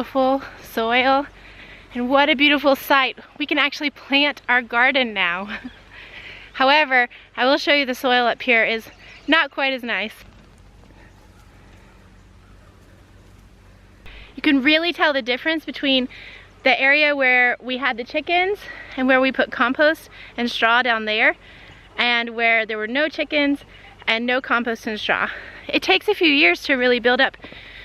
beautiful soil. And what a beautiful sight. We can actually plant our garden now. However, I will show you the soil up here is not quite as nice. You can really tell the difference between the area where we had the chickens and where we put compost and straw down there, and where there were no chickens and no compost and straw. It takes a few years to really build up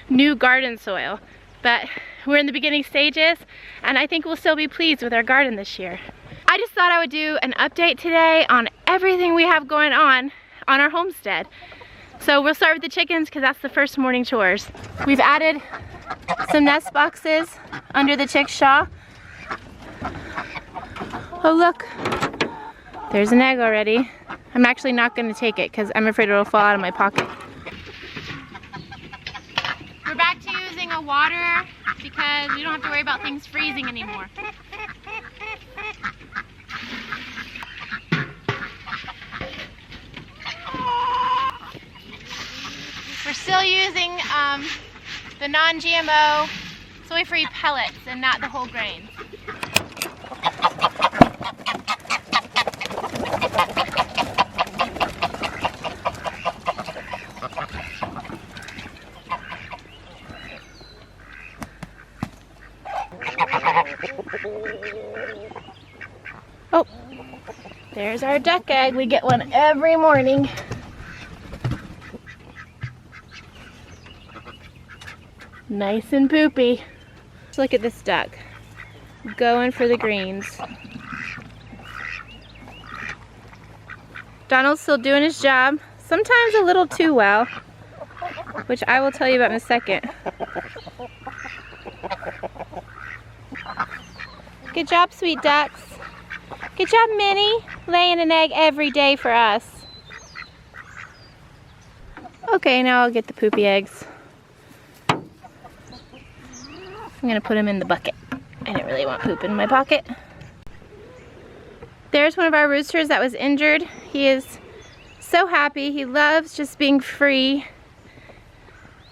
new garden soil, but we're in the beginning stages, and I think we'll still be pleased with our garden this year. I just thought I would do an update today on everything we have going on our homestead. So we'll start with the chickens because that's the first morning chores. We've added some nest boxes under the chick's shaw. Oh look, there's an egg already. I'm actually not going to take it because I'm afraid it'll fall out of my pocket. We're back to using a water because we don't have to worry about things freezing anymore. We're still using the non-GMO soy-free pellets and not the whole grains. Oh, there's our duck egg. We get one every morning. Nice and poopy. Let's look at this duck. Going for the greens. Donald's still doing his job. Sometimes a little too well, which I will tell you about in a second. Good job, sweet ducks. Good job, Minnie, laying an egg every day for us. Okay, now I'll get the poopy eggs. I'm gonna put them in the bucket. I didn't really want poop in my pocket. There's one of our roosters that was injured. He is so happy. He loves just being free.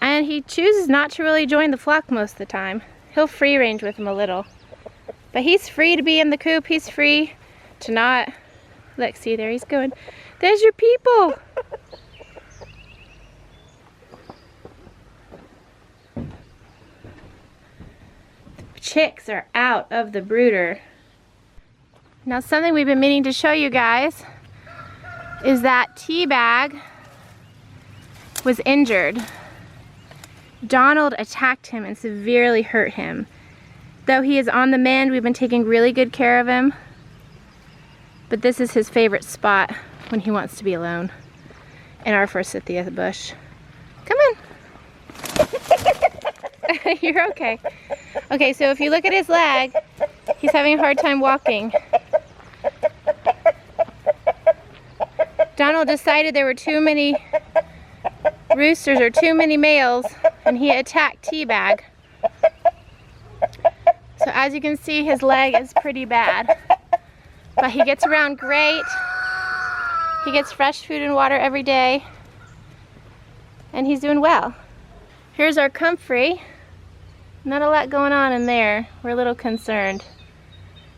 And he chooses not to really join the flock most of the time. He'll free range with them a little. But he's free to be in the coop. He's free to not. Look, see, there he's going. There's your people. Chicks are out of the brooder. Now, something we've been meaning to show you guys is that Teabag was injured. Donald attacked him and severely hurt him. Though he is on the mend, we've been taking really good care of him. But this is his favorite spot when he wants to be alone in our forsythia bush. Come on. You're okay. Okay, so if you look at his leg, he's having a hard time walking. Donald decided there were too many roosters or too many males, and he attacked Teabag. So as you can see, his leg is pretty bad. But he gets around great. He gets fresh food and water every day. And he's doing well. Here's our comfrey. Not a lot going on in there. We're a little concerned.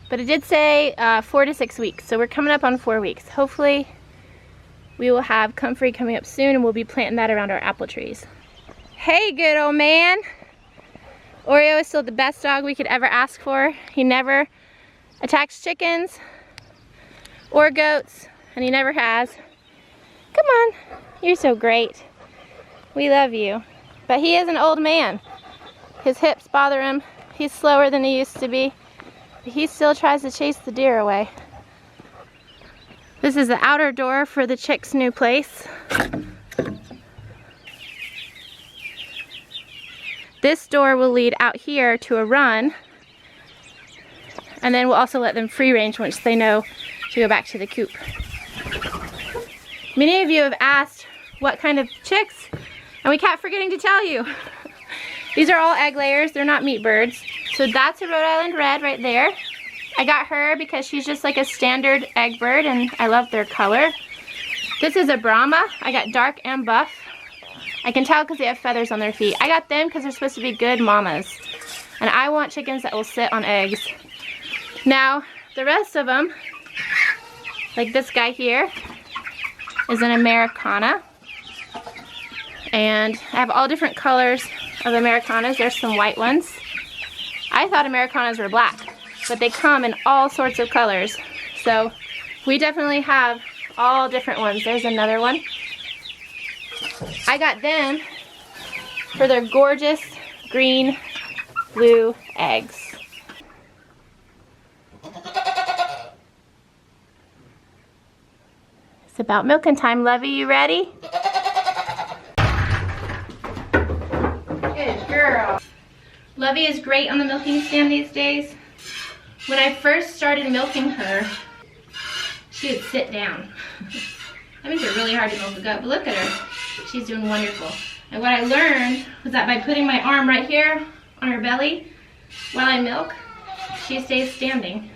But it did say 4 to 6 weeks, so we're coming up on 4 weeks. Hopefully we will have comfrey coming up soon, and we'll be planting that around our apple trees. Hey, good old man. Oreo is still the best dog we could ever ask for. He never attacks chickens or goats, and he never has. Come on, you're so great. We love you. But he is an old man. His hips bother him. He's slower than he used to be. But he still tries to chase the deer away. This is the outer door for the chicks' new place. This door will lead out here to a run. And then we'll also let them free range once they know to go back to the coop. Many of you have asked what kind of chicks, and we kept forgetting to tell you. These are all egg layers, they're not meat birds. So that's a Rhode Island Red right there. I got her because she's just like a standard egg bird, and I love their color. This is a Brahma. I got dark and buff. I can tell because they have feathers on their feet. I got them because they're supposed to be good mamas. And I want chickens that will sit on eggs. Now, the rest of them, like this guy here, is an Americana. And I have all different colors of Americanas. There's some white ones. I thought Americanas were black, but they come in all sorts of colors. So we definitely have all different ones. There's another one. I got them for their gorgeous green, blue eggs. It's about milking time. Lovey, you ready? Good girl. Lovey is great on the milking stand these days. When I first started milking her, she would sit down. That makes it really hard to milk a goat, but look at her. She's doing wonderful. And what I learned was that by putting my arm right here on her belly while I milk, she stays standing.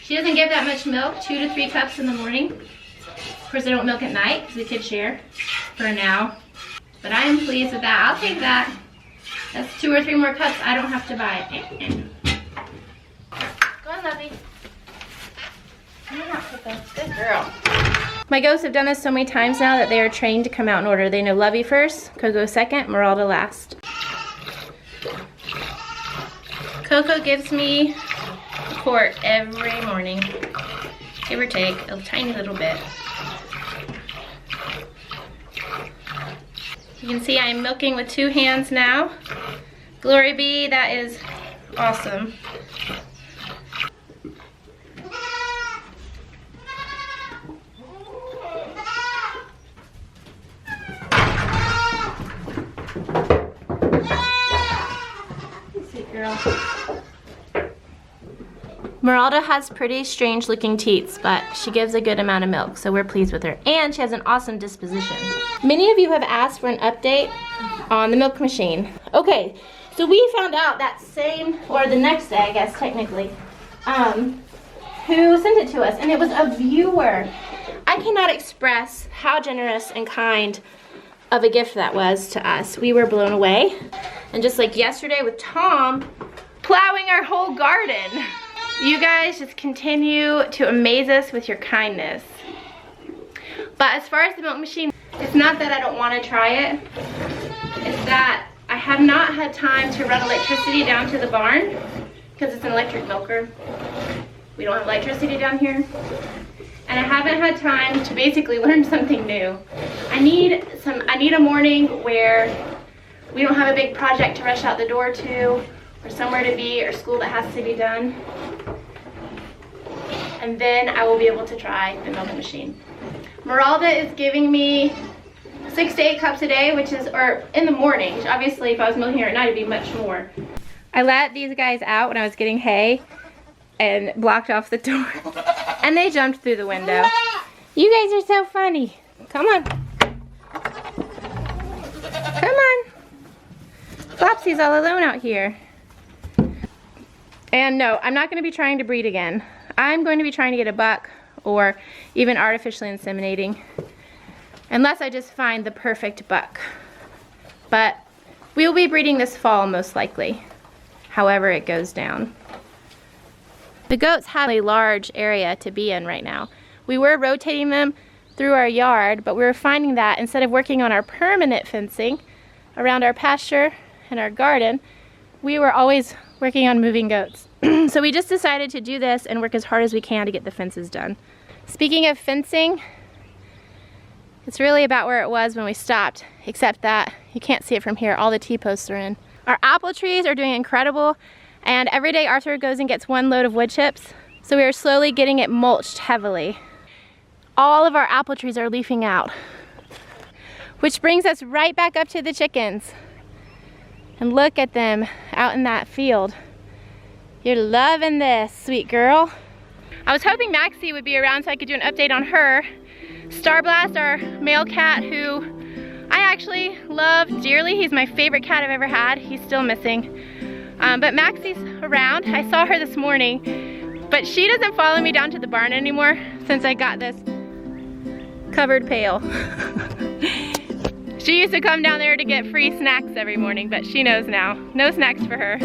She doesn't give that much milk, 2 to 3 cups in the morning. Of course, I don't milk at night because we could share for now. But I am pleased with that. I'll take that. That's 2 or 3 more cups I don't have to buy. Go on, Lovey. Good girl. My goats have done this so many times now that they are trained to come out in order. They know Lovey first, Coco second, Meralda last. Coco gives me a quart every morning, give or take a tiny little bit. You can see I'm milking with 2 hands now. Glory be, that is awesome. Girl. Meralda has pretty strange looking teats, but she gives a good amount of milk, so we're pleased with her. And she has an awesome disposition. Many of you have asked for an update on the milk machine. Okay, so we found out that same, or the next day, I guess, technically, who sent it to us, and it was a viewer. I cannot express how generous and kind of a gift that was to us. We were blown away. And just like yesterday with Tom, plowing our whole garden. You guys just continue to amaze us with your kindness. But as far as the milk machine, it's not that I don't want to try it. It's that I have not had time to run electricity down to the barn because it's an electric milker. We don't have electricity down here. And I haven't had time to basically learn something new. I need a morning where we don't have a big project to rush out the door to, or somewhere to be, or school that has to be done. And then I will be able to try the milking machine. Meralda is giving me 6 to 8 cups a day, which is, or in the morning. Obviously, if I was milking her at night, it'd be much more. I let these guys out when I was getting hay and blocked off the door. And they jumped through the window. You guys are so funny. Come on. Come on. Flopsy's all alone out here. And no, I'm not going to be trying to breed again. I'm going to be trying to get a buck or even artificially inseminating. Unless I just find the perfect buck. But we will be breeding this fall most likely. However it goes down. The goats have a large area to be in right now. We were rotating them through our yard, but we were finding that instead of working on our permanent fencing around our pasture and our garden, we were always working on moving goats. So we just decided to do this and work as hard as we can to get the fences done. Speaking of fencing, it's really about where it was when we stopped, except that you can't see it from here. All the T-posts are in. Our apple trees are doing incredible, and every day Arthur goes and gets 1 load of wood chips, so we are slowly getting it mulched heavily. All of our apple trees are leafing out, which brings us right back up to the chickens. And look at them out in that field. You're loving this, sweet girl. I was hoping Maxie would be around so I could do an update on her. Starblast, our male cat, who I actually love dearly. He's my favorite cat I've ever had. He's still missing. But Maxie's around. I saw her this morning, but she doesn't follow me down to the barn anymore since I got this covered pail. She used to come down there to get free snacks every morning, but she knows now. No snacks for her.